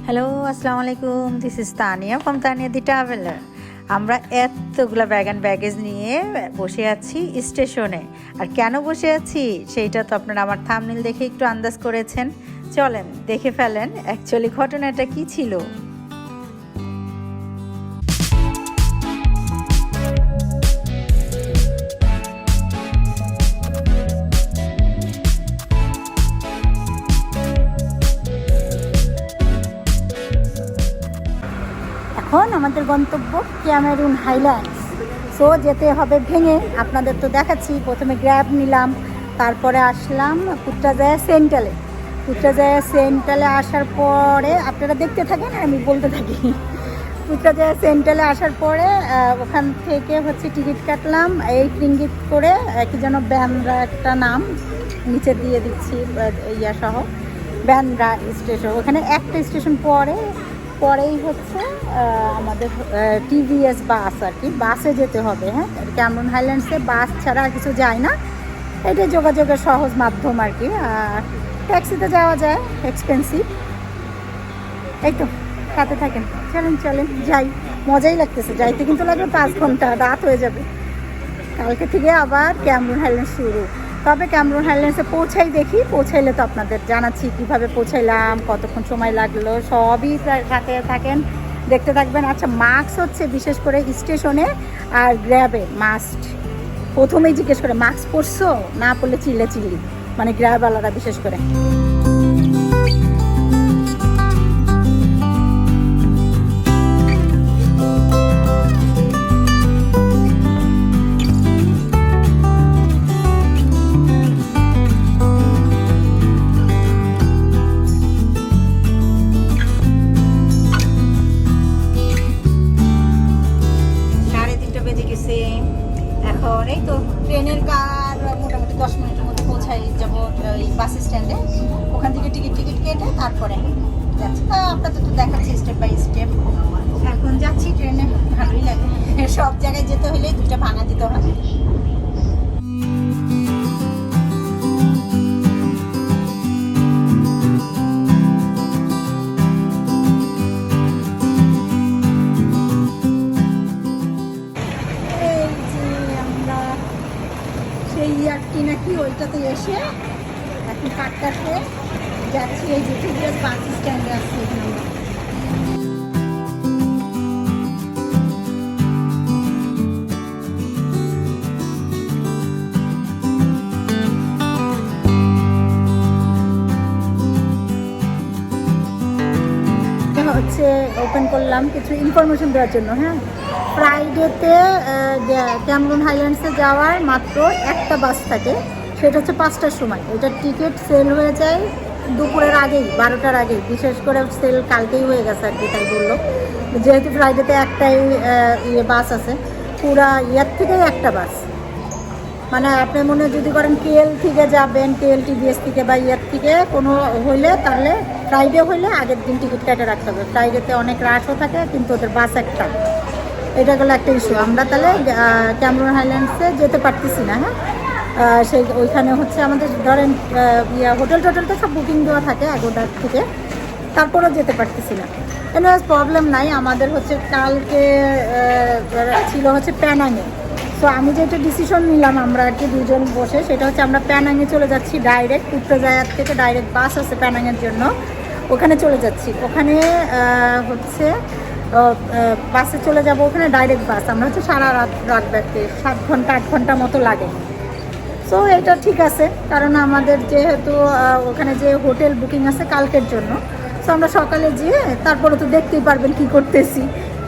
Hello, আসসালামু আলাইকুম। This is Tania from Tania the traveller. আমরা এতগুলো ব্যাগ অ্যান্ড ব্যাগেজ নিয়ে বসে আছি স্টেশনে। আর কেন বসে আছি সেইটা তো আপনারা আমার থাম্বনেল দেখে একটু আন্দাজ করেছেন। চলেন দেখে ফেলেন অ্যাকচুয়ালি ঘটনাটা কি ছিল। এখন আমাদের গন্তব্য ক্যামেরুন হাইল্যান্ডস। সো যেতে হবে ভেঙে, আপনাদের তো দেখাচ্ছি। প্রথমে গ্র্যাব নিলাম, তারপরে আসলাম পুত্রাজায়া সেন্ট্রালে আসার পরে আপনারা দেখতে থাকেন আর আমি বলতে থাকি। পুত্রাজায়া সেন্ট্রালে আসার পরে ওখান থেকে হচ্ছে টিকিট কাটলাম 8 রিঙ্গিত করে, কি যেন ব্যান্ড্রা একটা নাম, নিচে দিয়ে দিচ্ছি সহ ব্যান্ড্রা স্টেশন। ওখানে একটা স্টেশন পরেই হচ্ছে আমাদের টিভিএস বাস, আর কি বাসে যেতে হবে। হ্যাঁ, ক্যামেরুন হাইল্যান্ডসে বাস ছাড়া আর কিছু যায় না, এটা যোগাযোগের সহজ মাধ্যম আর কি। আর ট্যাক্সিতে যাওয়া যায়, এক্সপেন্সিভ। এই তো সাথে থাকেন, চলেন যাই। মজাই লাগতেছে যাইতে, কিন্তু লাগবে 5 ঘন্টা, রাত হয়ে যাবে। কালকে থেকে আবার ক্যামেরুন হাইল্যান্ডস শুরু। তবে ক্যামেরুন হাইল্যান্ডসে পৌঁছাইলে তো আপনাদের জানাচ্ছি কীভাবে পৌঁছাইলাম, কতক্ষণ সময় লাগলো, সবই সাথে থাকেন, দেখতে থাকবেন। আচ্ছা, মাস্ক হচ্ছে বিশেষ করে স্টেশনে আর গ্র্যাবে মাস্ট। প্রথমেই জিজ্ঞেস করে মাস্ক পরছো, না পরলে চিল্লি, মানে গ্র্যাবওয়ালারা বিশেষ করে। এখন এই তো ট্রেনের কার মোটামুটি 10 মিনিটের মধ্যে পৌঁছাই যাবো এই বাস স্ট্যান্ডে। ওখান থেকে টিকিট কেটে তারপরে যাচ্ছি। আপনাদের তো দেখাচ্ছি স্টেপ বাই স্টেপ। এখন যাচ্ছি ট্রেনে, ভালোই লাগে। সব জায়গায় যেতে হলে 2টা ভাঙা দিতে হয়। ইয়ারটি নাকি ওইটাতে এসে এখন কাটতে যাচ্ছি। এই যে বাস স্ট্যান্ডে আসছি এখানে। হচ্ছে ওপেন করলাম কিছু ইনফরমেশন দেওয়ার জন্য। হ্যাঁ, ফ্রাইডেতে ক্যামেরুন হাইল্যান্ডসে যাওয়ার মাত্র একটা বাস থাকে, সেটা হচ্ছে 5টার সময়। ওইটার টিকিট সেল হয়ে যায় দুপুরের আগেই, 12টার আগেই। বিশেষ করে সেল কালকেই হয়ে গেছে আর কি, তাই বললো। যেহেতু ফ্রাইডেতে একটাই বাস আছে, পুরা ইয়ার থেকেই একটা বাস। মানে আপনি মনে যদি করেন কেএল থেকে যাবেন, কেএল টিভিএস থেকে বা ইয়ার থেকে কোনো হইলে, তাহলে ফ্রাইডে হইলে আগের দিন টিকিট কেটে রাখতে হবে। ফ্রাইডেতে অনেক রাশও থাকে, কিন্তু ওদের বাস একটা। এটা গেলো একটা ইস্যু। আমরা তাহলে ক্যামেরুন হাইল্যান্ডসে যেতে পারতেছি না। হ্যাঁ, ওইখানে হচ্ছে আমাদের ধরেন হোটেল টোটেল তো সব বুকিং দেওয়া থাকে আগোদার থেকে, তারপরেও যেতে পারতেছি না। এনিওয়েজ প্রবলেম নাই। আমাদের হচ্ছে কালকে ছিল হচ্ছে প্যানাংয়ে। সো আমি যেটা ডিসিশন নিলাম আমরা আর কি 2জন বসে, সেটা হচ্ছে আমরা প্যানাংয়ে চলে যাচ্ছি ডাইরেক্ট। পুত্রাজায়ার থেকে ডাইরেক্ট বাস আছে প্যানাংয়ের জন্য, ওখানে চলে যাচ্ছি। ওখানে হচ্ছে বাসে চলে যাব, ওখানে ডাইরেক্ট বাস। আমরা হচ্ছে সারা রাত রাখতে 7 ঘন্টা 8 ঘন্টা মতো লাগে। সো এটা ঠিক আছে, কারণ আমাদের যেহেতু ওখানে যে হোটেল বুকিং আছে কালকের জন্য, সো আমরা সকালে যেয়ে তারপরে তো দেখতেই পারবেন কি করতেছি,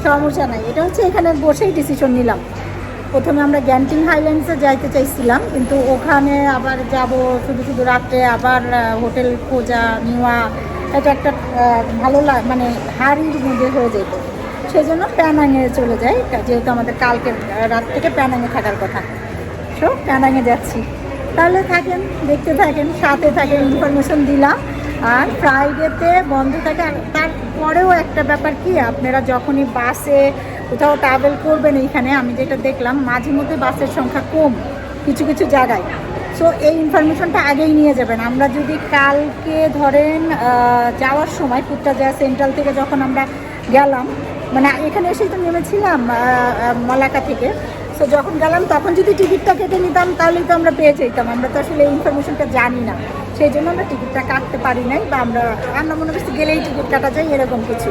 সমস্যা নাই। এটা হচ্ছে এখানে বসেই ডিসিশন নিলাম। প্রথমে আমরা গ্যান্টিং হাইল্যান্ডসে যাইতে চাইছিলাম, কিন্তু ওখানে আবার যাব শুধু রাত্রে আবার হোটেল খোঁজা নেওয়া, এটা একটা ভালো মানে হাড়ির মধ্যে হয়ে যেত। সেই জন্য প্যানাংয়ে চলে যাই, যেহেতু আমাদের কালকের রাত থেকে প্যানাংয়ে থাকার কথা। সো প্যানাংয়ে যাচ্ছি। তাহলে থাকেন, দেখতে থাকেন, সাথে থাকেন, ইনফরমেশন দিলাম। আর ফ্রাইডেতে বন্ধ থাকে। তারপরেও একটা ব্যাপার কি, আপনারা যখনই বাসে কোথাও ট্রাভেল করবেন, এইখানে আমি যেটা দেখলাম মাঝে মধ্যে বাসের সংখ্যা কম কিছু জায়গায়। সো এই ইনফরমেশনটা আগেই নিয়ে যাবেন। আমরা যদি কালকে ধরেন যাওয়ার সময় পুত্রাজয়া সেন্ট্রাল থেকে যখন আমরা গেলাম, মানে এখানে এসেই তো নেমেছিলাম মালাকা থেকে, সো যখন গেলাম তখন যদি টিকিটটা কেটে নিতাম তাহলেই তো আমরা পেয়ে যেতাম। আমরা তো আসলে এই ইনফরমেশনটা জানি না, সেই জন্য আমরা টিকিটটা কাটতে পারি নাই, বা আমরা মনে করছি গেলেই টিকিট কাটা যায় এরকম কিছু।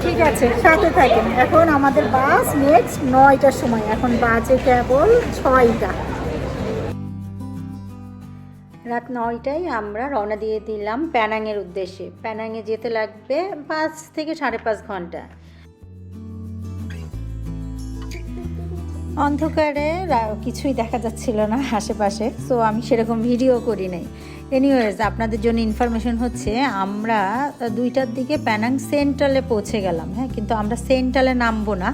ঠিক আছে, সাথে থাকেন। এখন আমাদের বাস নেক্সট 9টার সময়, এখন বাজে কেবল 6টা। রাত 9টায় আমরা রওনা দিয়ে দিলাম প্যানাংয়ের উদ্দেশ্যে। প্যানাংয়ে যেতে লাগবে 5 থেকে 5.5 ঘন্টা। অন্ধকারে কিছুই দেখা যাচ্ছিল না আশেপাশে, সো আমি সেরকম ভিডিও করি নাই। এনিওয়েজ, আপনাদের জন্য ইনফরমেশন হচ্ছে আমরা 2টার দিকে প্যানাং সেন্ট্রালে পৌঁছে গেলাম। হ্যাঁ, কিন্তু আমরা সেন্ট্রালে নামবো না,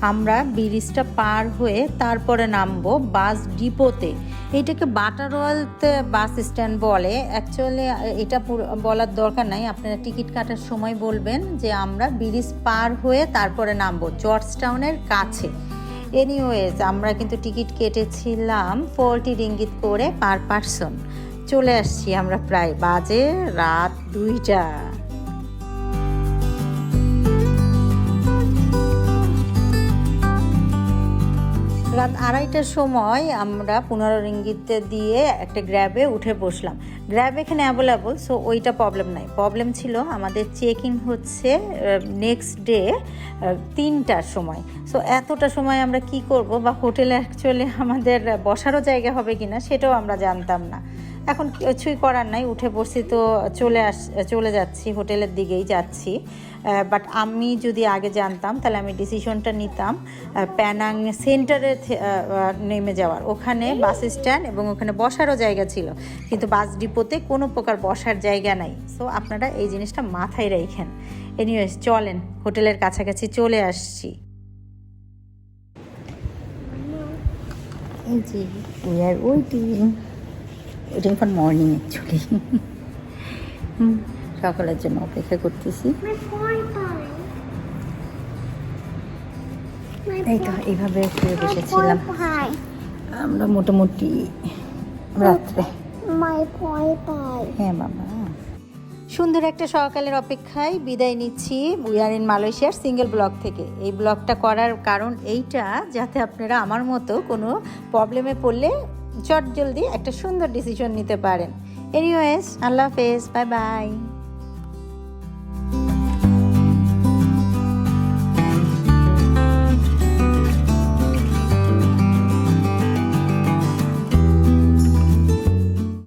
আমরা ব্রিজটা পার হয়ে তারপরে নামবো বাস ডিপোতে। এইটাকে বাটারওয়ালতে বাস স্ট্যান্ড বলে। অ্যাকচুয়ালি এটা বলার দরকার নাই, আপনারা টিকিট কাটার সময় বলবেন যে আমরা ব্রিজ পার হয়ে তারপরে নামবো, জর্জ টাউনের কাছে। এনিওয়েজ, আমরা কিন্তু টিকিট কেটেছিলাম 40 রিঙ্গিত করে পার পারসন। চলে আসছি আমরা, প্রায় বাজে রাত 2টা। রাত 2:30টার সময় আমরা 15 রিঙ্গিত দিয়ে একটা গ্র্যাবে উঠে বসলাম। গ্র্যাব এখানে অ্যাভেলেবল, সো ওইটা প্রবলেম নাই। প্রবলেম ছিল আমাদের চেক ইন হচ্ছে নেক্সট ডে 3টার সময়। সো এতটা সময় আমরা কি করব, বা হোটেলে অ্যাকচুয়ালি আমাদের বসারও জায়গা হবে কিনা সেটাও আমরা জানতাম না। এখন কিছুই করার নাই, উঠে বসছি তো চলে যাচ্ছি, হোটেলের দিকেই যাচ্ছি। বাট আমি যদি আগে জানতাম তাহলে আমি ডিসিশনটা নিতাম প্যানাং সেন্টারে নেমে যাওয়ার। ওখানে বাস স্ট্যান্ড এবং ওখানে বসারও জায়গা ছিল, কিন্তু বাস ডিপোতে কোনো প্রকার বসার জায়গা নাই। সো আপনারা এই জিনিসটা মাথায় রাখেন। এনিওয়েজ, চলেন, হোটেলের কাছাকাছি চলে আসছি। এই যে we are waiting for morning actually. সকালের জন্য অপেক্ষা করতেছি। এই তো এইভাবে শুয়ে বসেছিলাম আমরা মোটামুটি রাত্রে। হ্যাঁ বাবা, সুন্দর একটা সকালের অপেক্ষায় বিদায় নিচ্ছি উই আর ইন মালয়েশিয়ার সিঙ্গেল ব্লগ থেকে। এই ব্লগটা করার কারণ এইটা, যাতে আপনারা আমার মতো কোনো প্রবলেমে পড়লে চট জলদি একটা সুন্দর ডিসিশন নিতে পারেন। এনিওয়েজ, আল্লাহ হাফেজ, বাই বাই।